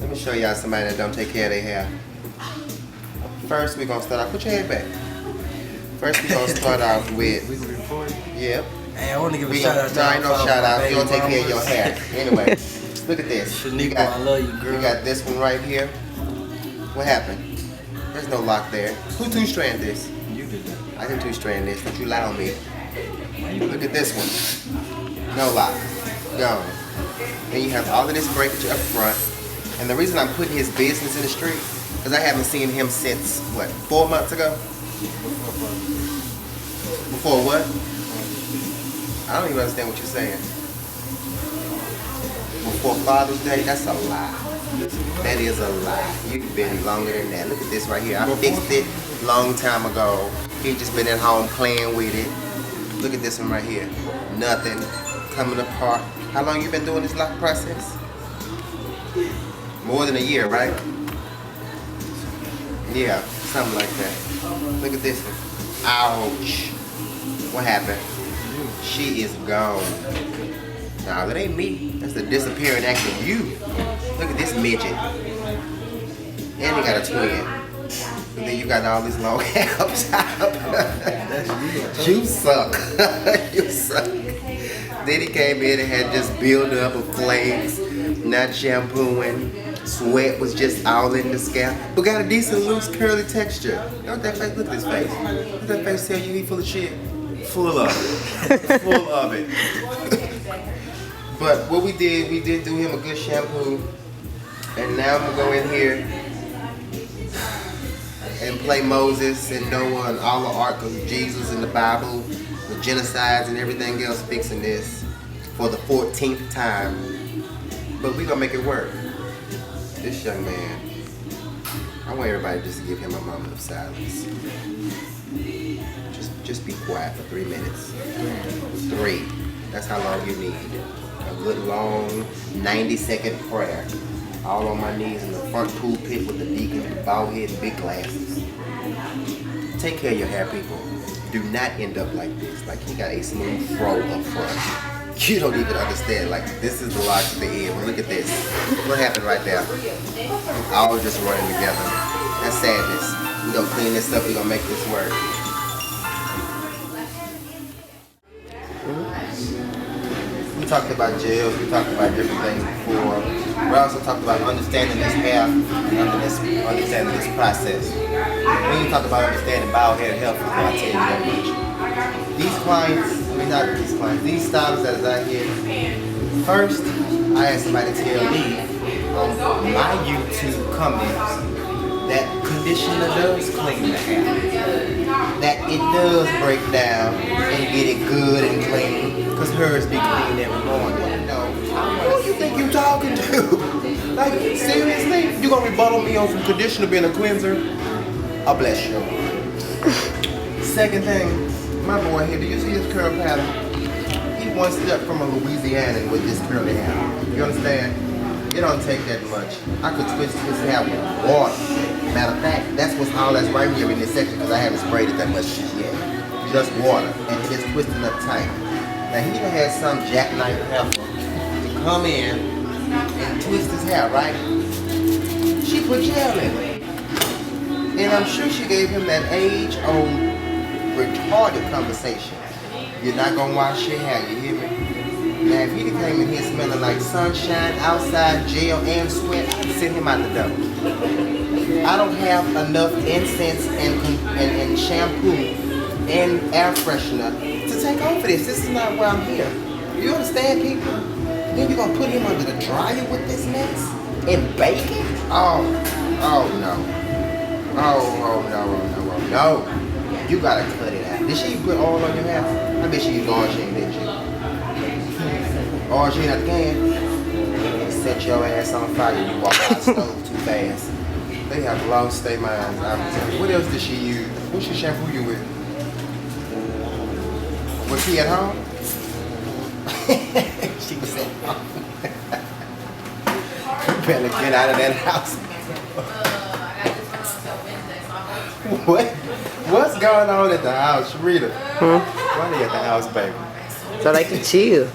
Let me show y'all somebody that don't take care of their hair. First, we're gonna start off. Put your head back. First, we're gonna start off with. We recording? Yep. Hey, I want to give a shout out to No, ain't no shout out. You don't take care of your hair. Anyway, look at this. Shaniqua, I love you, girl. You got this one right here. What happened? There's no lock there. Who two-strand this? You did that. I can two-strand this. Don't you lie on me. Look at this one. No lock. Gone. Then you have all of this breakage up front. And the reason I'm putting his business in the street, because I haven't seen him since, what, 4 months ago? Before what? I don't even understand what you're saying. Before Father's Day? That's a lie. That is a lie. You've been longer than that. Look at this right here. I fixed it long time ago. He just been at home playing with it. Look at this one right here. Nothing. Coming apart. How long you been doing this lock process? More than a year, right? Yeah, something like that. Look at this one. Ouch. What happened? She is gone. Nah, that ain't me. That's the disappearing act of you. Look at this midget. And he got a twin. And then you got all this long hair up top. You suck. You suck. Then he came in and had just build up of flakes, not shampooing. Sweat was just all in the scalp, but got a decent loose curly texture. You know what that face? Look at this face. What that face tell you? He full of shit. Full of it. Full of it. But what we did do him a good shampoo, and now I'm gonna go in here and play Moses and Noah and all the ark of Jesus in the Bible, the genocides and everything else, fixing this for the 14th time. But we gonna make it work. This young man, I want everybody just to give him a moment of silence. Just be quiet for 3 minutes. 3. That's how long you need. A good long 90-second prayer. All on my knees in the front pulpit with the deacon with the bald head and big glasses. Take care of your hair, people. Do not end up like this. Like he got a smooth fro up front. You don't even understand. Like this is the lock to the end. But look at this. What happened right there? All just running together. That's sadness. We gonna clean this up. We gonna make this work. We talked about jails. We talked about different things before. We also talked about understanding this hair, understanding this process. When you talk about understanding biohair health, I tell you that much. These clients. Not these clients, these stylists that is out here. First, I had somebody tell me on my YouTube comments that conditioner does clean the hair. That it does break down and get it good and clean. Because hers be clean every morning. No. Who you think you talking to? Like, seriously? You gonna rebuttal me on some conditioner being a cleanser? I bless you. Second thing. My boy here, do you see his curl pattern? He's one step from a Louisianan with this curly hair. You understand? It don't take that much. I could twist his hair with water. Matter of fact, that's what's all that's right here in this section because I haven't sprayed it that much yet. Just water, and it is twisting up tight. Now he done had some jackknife heifer to come in and twist his hair, right? She put gel in it. And I'm sure she gave him that age-old retarded conversation. You're not gonna wash your hair, you hear me? Now if he came in here smelling like sunshine, outside, jail, and sweat, I'd send him out the door. I don't have enough incense and shampoo and air freshener to take over this. This is not why I'm here. You understand, people? Then you're gonna put him under the dryer with this mess? And bake it? Oh no. Oh, no. You gotta cut it out. Did she put oil on your hair? I bet she used oil sheen, didn't she? Oil sheen at the can? Set your ass on fire. You walk out the stove too fast. They have lost their minds. I'm telling you. What else did she use? What she shampoo you with? Was she at home? She was at home. You better get out of that house. What? What's going on at the house, Rita? Why they at the house, baby? So they can chill.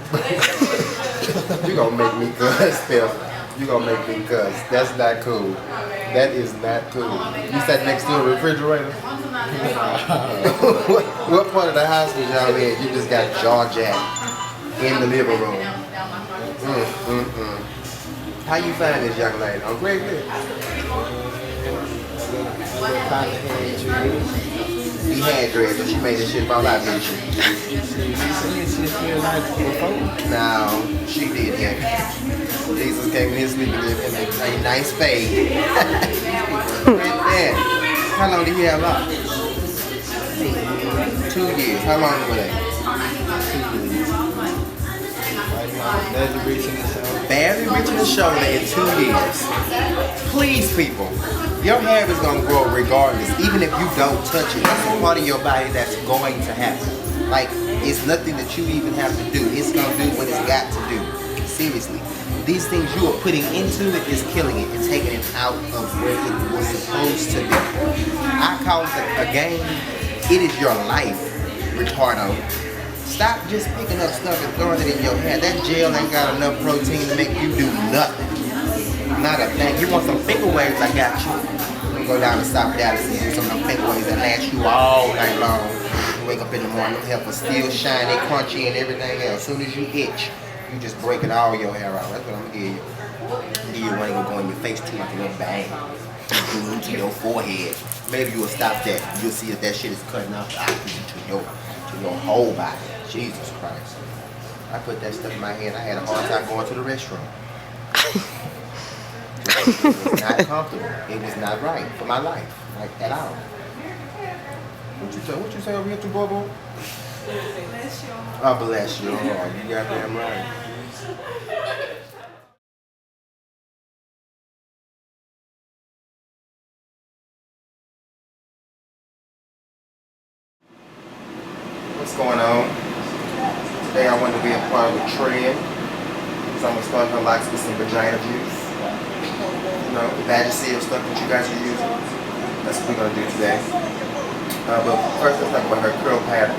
You gonna make me good still. You gonna make me cuss. That's not cool. That is not cool. You sat next to a refrigerator? what part of the house was y'all in? You just got jaw jacked in the living room. How you find this young lady? Oh, great. He had dreads, so she made this shit fall out, didn't she? No, she did, yeah. Jesus came in his sleep and gave him a nice fade. Man, how long did he have locks? 2 years. How long were they? 2 years. Barely reaching the shoulder in 2 years. Please, people. Your hair is going to grow regardless, even if you don't touch it. That's a part of your body that's going to happen. Like, it's nothing that you even have to do. It's going to do what it's got to do. Seriously. These things you are putting into it is killing it and taking it out of where it was supposed to be. I call it a game. It is your life, retardo. Stop just picking up stuff and throwing it in your hair. That gel ain't got enough protein to make you do nothing. Not a thing. You want some finger waves? I got you. You go down to South Dallas and use some of them finger waves that last you all night long. You wake up in the morning, your hair still shiny, crunchy, and everything else. As soon as you itch, you just breaking all your hair out. That's what I'm gonna give you. Give you one gonna go in your face too, like a little bang. To your forehead. Maybe you will stop that. You'll see that that shit is cutting off the oxygen to your whole body. Jesus Christ. I put that stuff in my head. I had a hard time going to the restroom. It was not comfortable. It was not right for my life, like at all. What you say over here to Bobo? Bless you. Oh, bless you. Oh, you goddamn right. What's going on? Today I want to be a part of a trend. So I'm going to start her locks with some vagina juice. You know, the Vagisil stuff that you guys are using. That's what we're going to do today. But first let's talk about her curl pattern.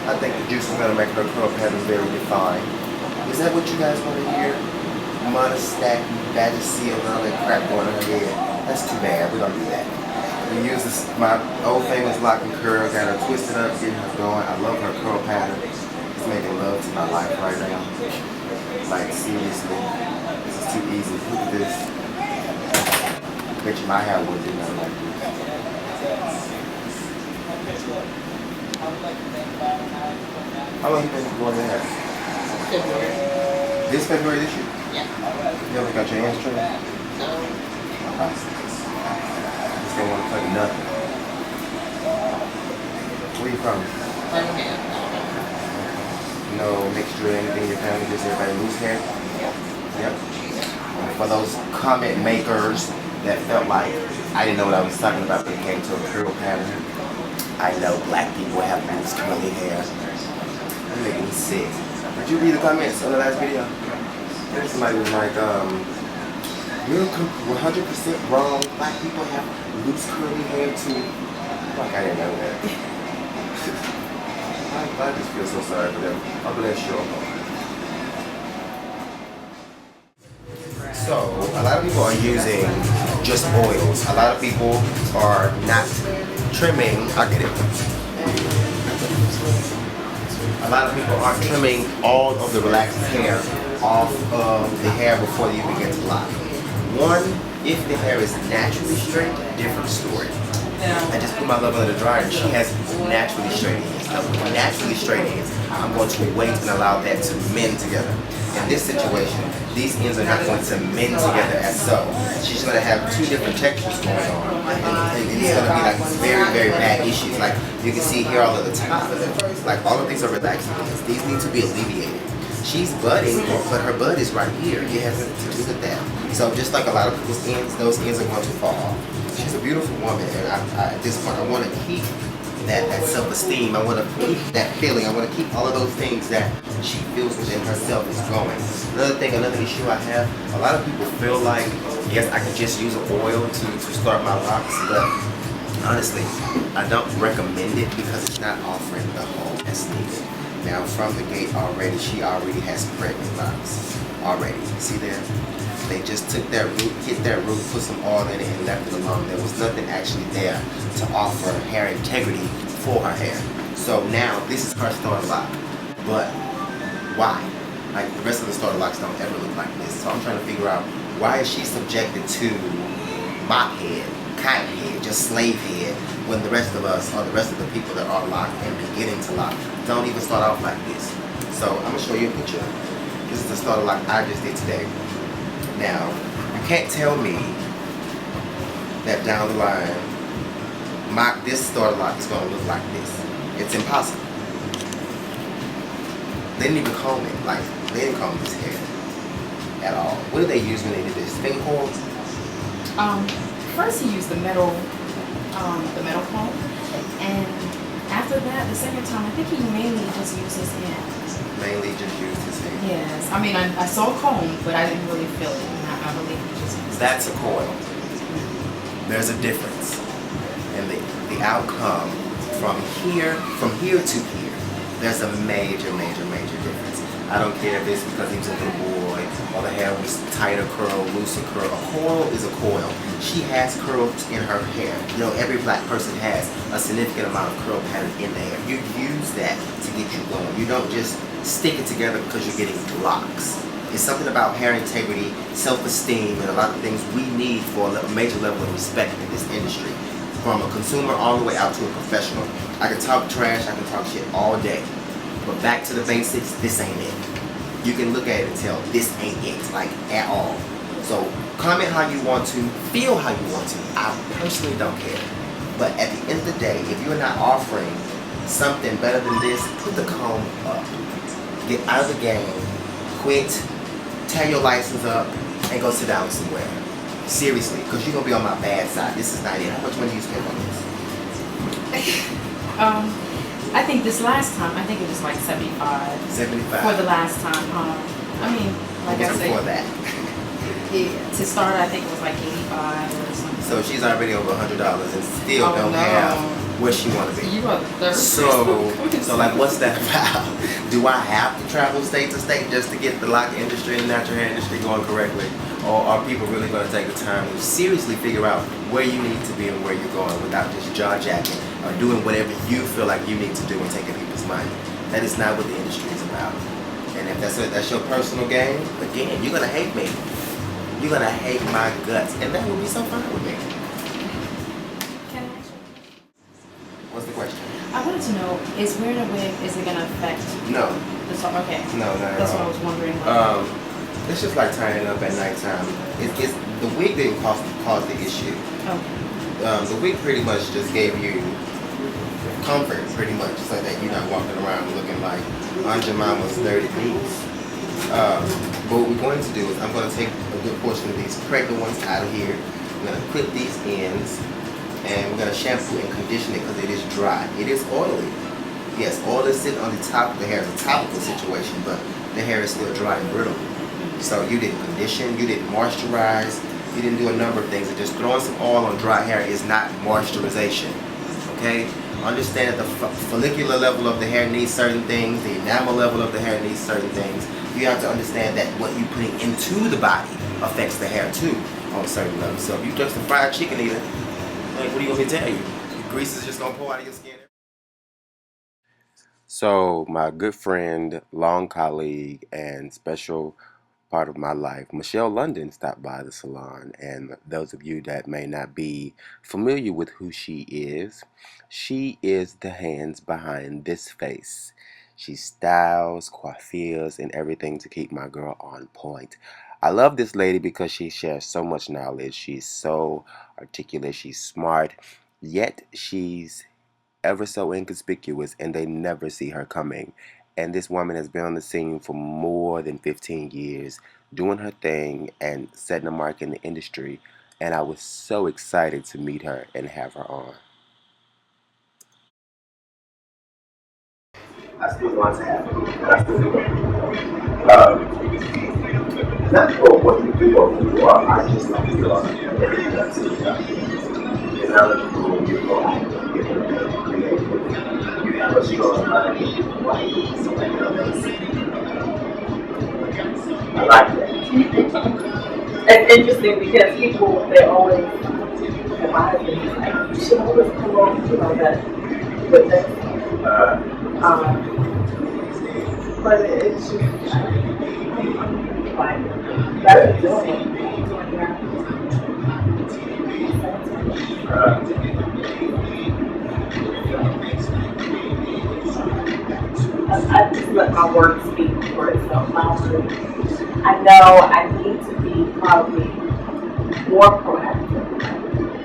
I think the juice is going to make her curl pattern very defined. Is that what you guys want to hear? Monostack, Vagisil, and all that crap going on her head. That's too bad. We're going to do that. We use this, my old famous lock and curl, got her twisted up, getting her going. I love her curl pattern. It's making love to my life right now. Like, seriously, this is too easy. Look at this. I bet you my hair wouldn't do nothing like this. How long you been growing your hair? February. This February this year? Yeah. You ever got your hands trimmed? No. Okay. Just don't want to play nothing. Where you from? Birmingham. No mixture or anything in your family, just everybody loose hair? Yep. For those comment makers that felt like I didn't know what I was talking about when it came to a curl pattern, I know black people have loose curly hair. That making me sick. Did you read the comments on the last video? Somebody was like, you're 100% wrong. Black people have loose curly hair too. Like I didn't know that. I just feel so sorry for them. I'll bless you. So, a lot of people are using just oils. A lot of people are not trimming. I get it. A lot of people are trimming all of the relaxed hair off of the hair before they even get to lock. One, if the hair is naturally straight, different story. I just put my love under the dryer and she has naturally straight ends. Now, with naturally straight ends, I'm going to wait and allow that to mend together. In this situation, these ends are not going to mend together as so. She's going to have two different textures going on. And it's going to be like very, very bad issues. Like you can see here all at the top. Like all of these are relaxing ends. These need to be alleviated. She's budding, but her bud is right here. It has to do with that. So just like a lot of people's ends, those ends are going to fall off. She's a beautiful woman, and at this point, I want to keep that self-esteem. I want to keep that feeling. I want to keep all of those things that she feels within herself is going. Another issue I have, a lot of people feel like, yes, I can just use an oil to start my locks, but honestly, I don't recommend it because it's not offering the whole that's needed. Now, from the gate already, she already has pregnant locks. Already. See there? They just took their root, hit their root, put some oil in it, and left it alone. There was nothing actually there to offer hair integrity for her hair. So now this is her starter lock, but why? Like the rest of the starter locks don't ever look like this. So I'm trying to figure out, why is she subjected to mop head, cotton head, just slave head, when the rest of us, or the rest of the people that are locked and beginning to lock, don't even start off like this. So I'm gonna show you a picture. This is the starter lock I just did today. Now, you can't tell me that down the line, this starter lock is gonna look like this. It's impossible. They didn't even comb it. Like, they didn't comb this hair at all. What did they use when they did this? Finger coils? First he used the metal comb, and after that, the second time, I think he mainly just used his hands. Mainly just used his hands. Yes, I mean, I saw a comb, but I didn't really feel it, and I believe he just used That's a coil. There's a difference. And the outcome from here to here, there's a major, major, major difference. I don't care if it's because he was a little boy, or the hair was tighter curl, looser curl. A coil is a coil. She has curls in her hair. You know, every black person has a significant amount of curl pattern in their hair. You use that to get you going. You don't just stick it together because you're getting locks. It's something about hair integrity, self-esteem, and a lot of things we need for a major level of respect in this industry. From a consumer all the way out to a professional. I can talk trash, I can talk shit all day. But back to the basics, this ain't it. You can look at it and tell this ain't it, like at all. So comment how you want to, feel how you want to. I personally don't care. But at the end of the day, if you're not offering something better than this, put the comb up. Get out of the game, quit, tear your license up, and go sit down somewhere. Seriously, because you're going to be on my bad side. This is not it. How much money you spend on this? I think this last time, I think it was like 75. 75. For the last time. I mean, like I said. Before that. Yeah, to start, I think it was like 85 or something. So she's already over $100 and still don't have where she want to be. You are the third. So like, what's that about? Do I have to travel state to state just to get the lock industry and natural hair industry going correctly? Or are people really going to take the time to seriously figure out where you need to be and where you're going without just jaw-jacking or doing whatever you feel like you need to do and taking people's money? That is not what the industry is about. And if that's your personal game, again, you're going to hate me. You're going to hate my guts. And that will be so fine with me. Can I ask you? What's the question? I wanted to know, is wearing a wig, is it going to affect No. the song? Okay. No, not at That's what I all. was wondering. It's just like tying it up at nighttime. The wig didn't cause the issue. Okay. The wig pretty much just gave you comfort, pretty much, so that you're not walking around looking like Aunt Jemima's dirty boots. But what we're going to do is I'm going to take a good portion of these pregnant ones out of here. I'm going to clip these ends, and we're going to shampoo and condition it because it is dry. It is oily. Yes, oil is sitting on the top of the hair. It's a topical situation, but the hair is still dry and brittle. So you didn't condition, you didn't moisturize, you didn't do a number of things. And just throwing some oil on dry hair is not moisturization. Okay? Understand that the follicular level of the hair needs certain things, the enamel level of the hair needs certain things. You have to understand that what you're putting into the body affects the hair too on certain levels. So if you just a fried chicken eater, like, what are you going to tell you? The grease is just going to pour out of your skin. So my good friend, long colleague, and special part of my life, Michelle London, stopped by the salon. And those of you that may not be familiar with who she is the hands behind this face. She styles, coiffures, and everything to keep my girl on point. I love this lady because she shares so much knowledge. She's so articulate, she's smart, yet she's ever so inconspicuous, and they never see her coming. And this woman has been on the scene for more than 15 years, doing her thing and setting a mark in the industry. And I was so excited to meet her and have her on. I still want to have it. I still do. Not for what you do or who you are. I just know who you are. And that's it. And how the people you go out and get them creative. You have a strong mind. I like that. interesting because people, they always, and my husband is like, you should always promote, you know, that with this. But it's just, like, that's doing it. I just let my work speak for itself. I know I need to be probably more proactive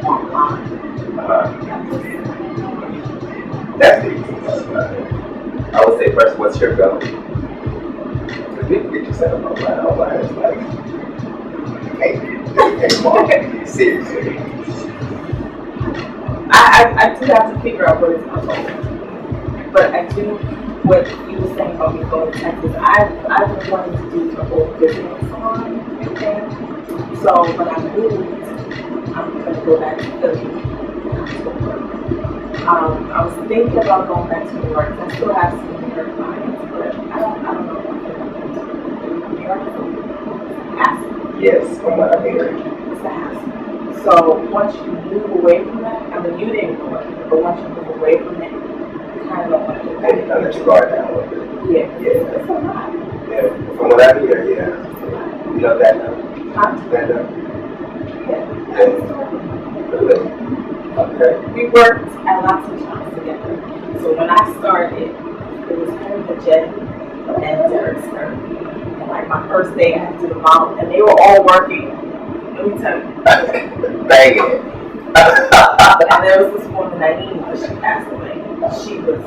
online. That's the easy part about it. I would say first, what's your goal? Because you can get yourself online. Online is like, hey, market. Seriously. I do have to figure out what is my goal. But I do, what you were saying about me going to Texas, I've been wanting to do the whole business salon thing. So when I moved, I'm going to go back to Philly in October. I was thinking about going back to New York. I still have some New York clients, but I don't know if I'm going to New York. Hassle. Yes, from what I'm hearing. It's a hassle. So once you move away from that, I mean, you didn't go it, but once you move away from it, you kind of don't want to go back. And you kind of let your guard down a little bit. Yeah, it's a lot. Yeah, from what I hear, yeah. It's a lot. You know that now? Huh? That now? Yeah. Really? Okay. We worked at lots of jobs together. So when I started, it was him, the Jetty, and Derek Stern. And like my first day, I had to do the mount, and they were all working. Let me tell you. Bang it. And there was this woman, Naima, she passed away. She was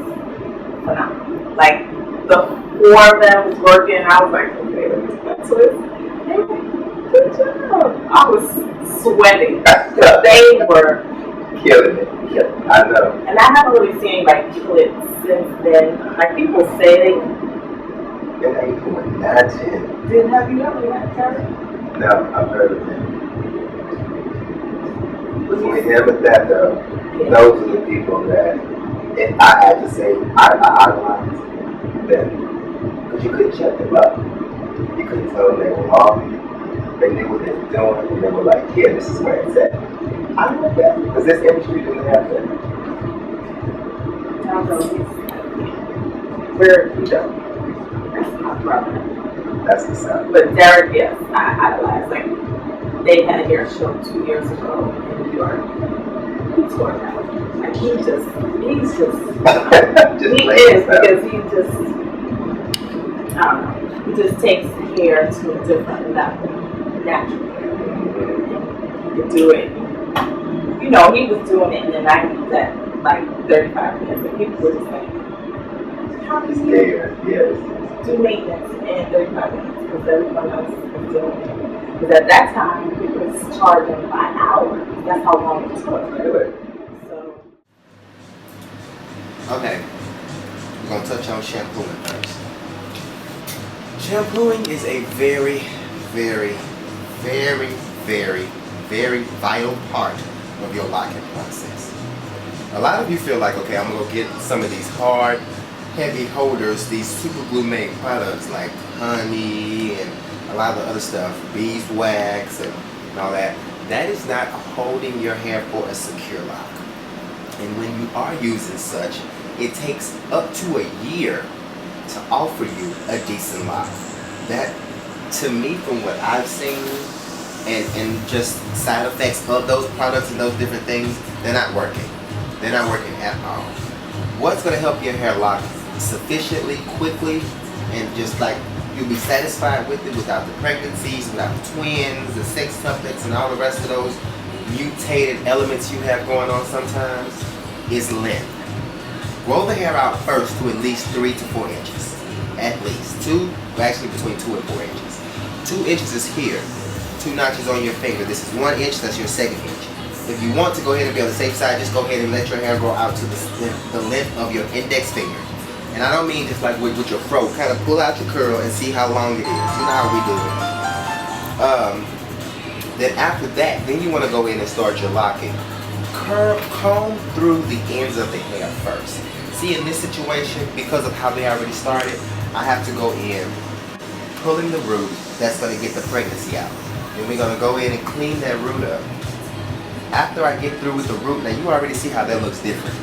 phenomenal. Like, the four of them was working, I was like, okay, let me do that twist. They were, good job. I was sweating. Because they were Killing it. I know. and I haven't really seen anybody kill it since then. Like, people say they And I can imagine. didn't. Have you ever had Terry? No, I've heard of it. With him with that though, those are the people that, if I had to say, I idolize them. Because you couldn't shut them up. You couldn't tell them they were wrong. They knew what they were doing, and they were like, yeah, this is where it's at. I love that. Because this industry doesn't have that. I know we don't. That's my brother. That's the sound. But Derek, yes, I idolize. Like, they had a hair show 2 years ago in New York. He tore it out. Like, he's just he is, because he just, I don't know, he just takes hair to a different level, natural hair. He could do it. You know, he was doing it in the 90s at like 35 minutes, and people were just like, how do you Yes. do maintenance in 35 minutes? Because everyone else was doing it. Because at that time, people was charging by hour. That's how long it took. Really? So, Okay, we're gonna touch on shampooing first. Shampooing is a very, very, very, very, very vital part of your locking process. A lot of you feel like, okay, I'm gonna go get some of these hard, heavy holders, these super glue made products like honey and a lot of the other stuff, beeswax and all that. That is not holding your hair for a secure lock. And when you are using such, it takes up to a year to offer you a decent lock. That, to me, from what I've seen, and just side effects of those products and those different things, they're not working. They're not working at all. What's going to help your hair lock sufficiently, quickly, and just like you'll be satisfied with it without the pregnancies, without the twins, the sextuplets, and all the rest of those mutated elements you have going on sometimes, is length. Grow the hair out first to at least 3 to 4 inches. At least. Actually between 2 and 4 inches. 2 inches is here. 2 notches on your finger. This is 1 inch, that's your second inch. If you want to go ahead and be on the safe side, just go ahead and let your hair grow out to the length of your index finger. And I don't mean just like with your fro. Kind of pull out your curl and see how long it is. You know how we do it. Then after that, then you want to go in and start your locking. Comb through the ends of the hair first. See, in this situation, because of how they already started, I have to go in, pulling the root that's going to get the pregnancy out. Then we're gonna go in and clean that root up. After I get through with the root, now you already see how that looks different.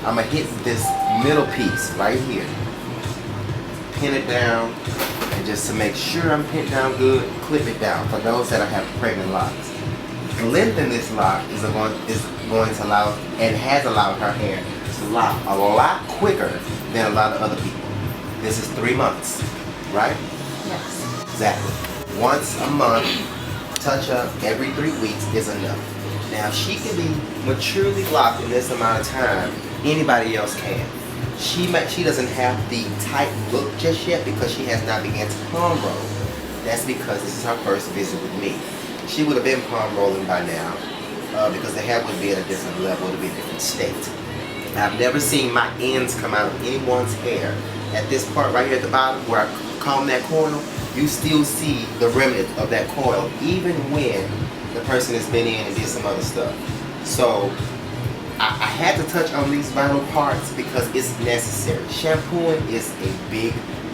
I'm gonna hit this middle piece right here. Pin it down, and just to make sure I'm pinned down good, clip it down for those that have pregnant locks. Lengthen this lock is going to allow, and has allowed her hair to lock a lot quicker than a lot of other people. This is 3 months, right? Yes. Exactly. Once a month, touch up every 3 weeks is enough. Now, if she can be maturely locked in this amount of time, anybody else can. She doesn't have the tight look just yet because she has not begun to palm roll. That's because this is her first visit with me. She would have been palm rolling by now because the hair would be at a different level, it would be a different state. I've never seen my ends come out of anyone's hair. At this part right here at the bottom where I comb that coil, you still see the remnant of that coil even when the person has been in and did some other stuff. So I had to touch on these vital parts because it's necessary. Shampooing is a big,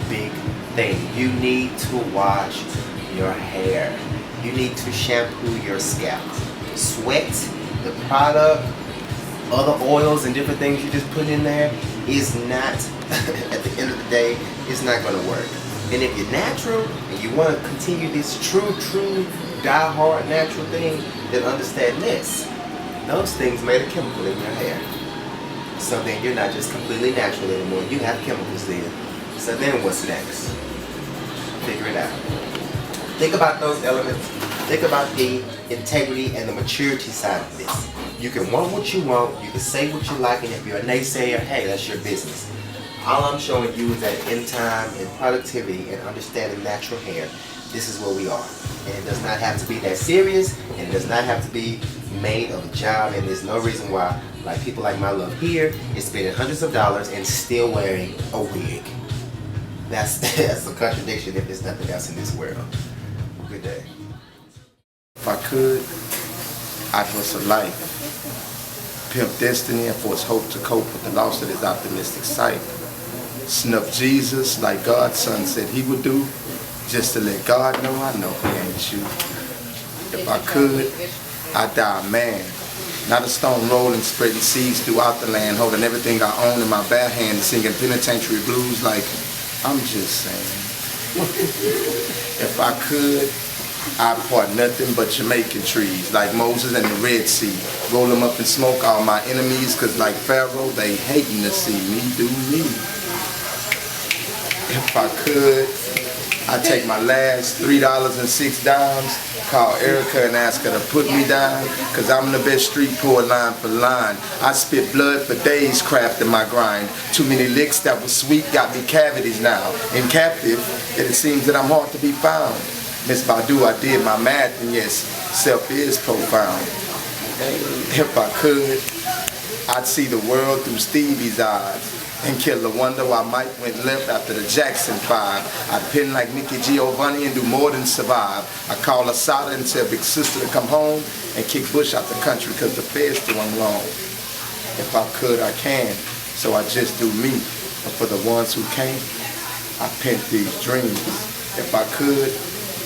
big thing. You need to wash your hair. You need to shampoo your scalp. Sweat, the product, other oils and different things you just put in there is not, at the end of the day, it's not going to work. And if you're natural and you want to continue this true, die-hard natural thing, then understand this. Those things made a chemical in your hair. So then you're not just completely natural anymore. You have chemicals there. So then what's next? Figure it out. Think about those elements. Think about the integrity and the maturity side of this. You can want what you want, you can say what you like, and if you're a naysayer, hey, that's your business. All I'm showing you is that in time, in productivity, and understanding natural hair, this is where we are. And it does not have to be that serious, and it does not have to be made of a job, and there's no reason why, like people like my love here, is spending hundreds of dollars and still wearing a wig. That's a contradiction if there's nothing else in this world. Good day. If I could, I'd hustle life. Pimp destiny and force hope to cope with the loss of his optimistic sight. Snuff Jesus like God's son said he would do, just to let God know I know he ain't you. If I could, I'd die a man. Not a stone rolling, spreading seeds throughout the land, holding everything I own in my bare hand, singing penitentiary blues like, I'm just saying. If I could, I'd part nothing but Jamaican trees, like Moses and the Red Sea. Roll them up and smoke all my enemies, cause like Pharaoh, they hating to see me do me. If I could, I'd take my last $3.06, call Erica and ask her to put me down, cause I'm the best street poet line for line. I spit blood for days crafting my grind. Too many licks that were sweet got me cavities now. In captive, it seems that I'm hard to be found. Miss Badu, I did my math, and yes, self is profound. If I could, I'd see the world through Stevie's eyes and kill the wonder why Mike went left after the Jackson 5. I'd pin like Nikki Giovanni and do more than survive. I call Asada and tell Big Sister to come home and kick Bush out the country because the feds still long. If I could, I can, so I just do me. But for the ones who can't, I pent these dreams. If I could,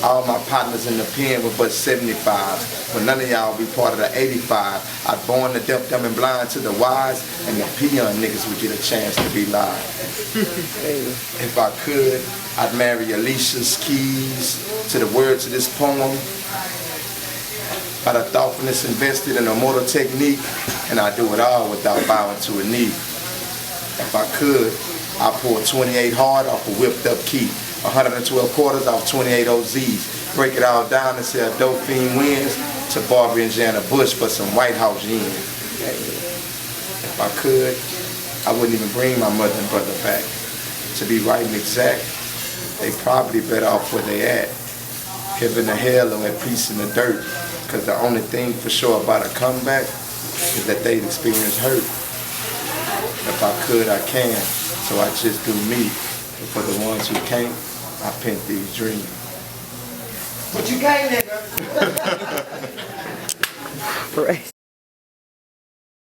all my partners in the pen were but 75. But none of y'all be part of the 85. I'd born the deaf, dumb, and blind to the wise, and the peon niggas would get a chance to be live. If I could, I'd marry Alicia's keys to the words of this poem. By the thoughtfulness invested in a mortal technique, and I do it all without bowing to a knee. If I could, I'd pour 28 hard off a whipped up key. 112 quarters off 28 OZs. Break it all down and sell dope fiend wins to Barbie and Jana Bush for some White House yen. If I could, I wouldn't even bring my mother and brother back. To be right and exact, they probably better off where they at. Heaven to hell or at peace in the dirt. Cause the only thing for sure about a comeback is that they'd experience hurt. If I could, I can. So I just do me. But for the ones who can't, I pent these dreams. What you got, nigga? Right.